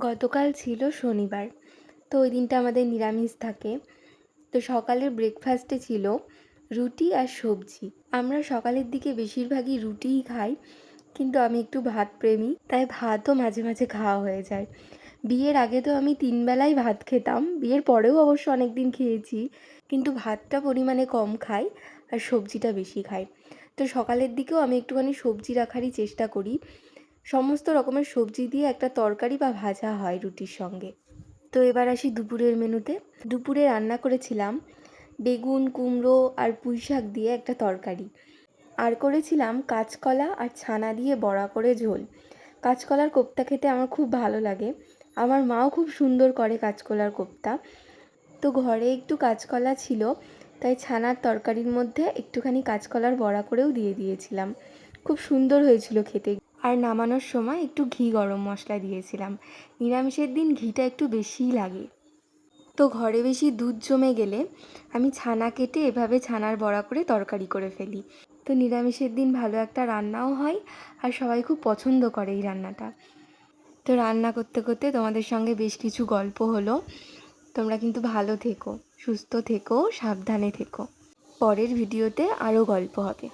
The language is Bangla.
গতকাল ছিল শনিবার, তো ওই দিনটা আমাদের নিরামিষ থাকে। তো সকালের ব্রেকফাস্টে ছিল রুটি আর সবজি। আমরা সকালের দিকে বেশিরভাগই রুটিই খাই, কিন্তু আমি একটু ভাত প্রেমী, তাই ভাতও মাঝে মাঝে খাওয়া হয়ে যায়। বিয়ের আগে তো আমি 3 বেলাই ভাত খেতাম, বিয়ের পরেও অবশ্য অনেক দিন খেয়েছি, কিন্তু ভাতটা পরিমাণে কম খাই আর সবজিটা বেশি খাই। তো সকালের দিকেও আমি একটুখানি সবজি রাখারই চেষ্টা করি। সমস্ত রকমের সবজি দিয়ে একটা তরকারি বা ভাজা হয় রুটির সঙ্গে। তো এবার আসি দুপুরের মেনুতে। দুপুরে রান্না করেছিলাম বেগুন, কুমড়ো আর পুঁই শাক দিয়ে একটা তরকারি, আর করেছিলাম কাঁচকলা আর ছানা দিয়ে বড়া করে ঝোল। কাঁচকলার কোপ্তা খেতে আমার খুব ভালো লাগে, আমার মাও খুব সুন্দর করে কাঁচকলার কোপ্তা। তো ঘরে একটু কাঁচকলা ছিল, তাই ছানার তরকারির মধ্যে একটুখানি কাঁচকলার বড়া করেও দিয়ে দিয়েছিলাম। খুব সুন্দর হয়েছিল খেতে। আর নামানোর সময় একটু ঘি গরম মশলা দিয়েছিলাম। নিরামিষের দিন ঘিটা একটু বেশিই লাগে। তো ঘরে বেশি দুধ জমে গেলে আমি ছানা কেটে এভাবে ছানার বড়া করে তরকারি করে ফেলি। তো নিরামিষের দিন ভালো একটা রান্নাও হয়, আর সবাই খুব পছন্দ করে এই রান্নাটা। তো রান্না করতে করতে তোমাদের সঙ্গে বেশ কিছু গল্প হলো। তোমরা কিন্তু ভালো থেকো, সুস্থ থেকো, সাবধানে থেকো। পরের ভিডিওতে আরও গল্প হবে।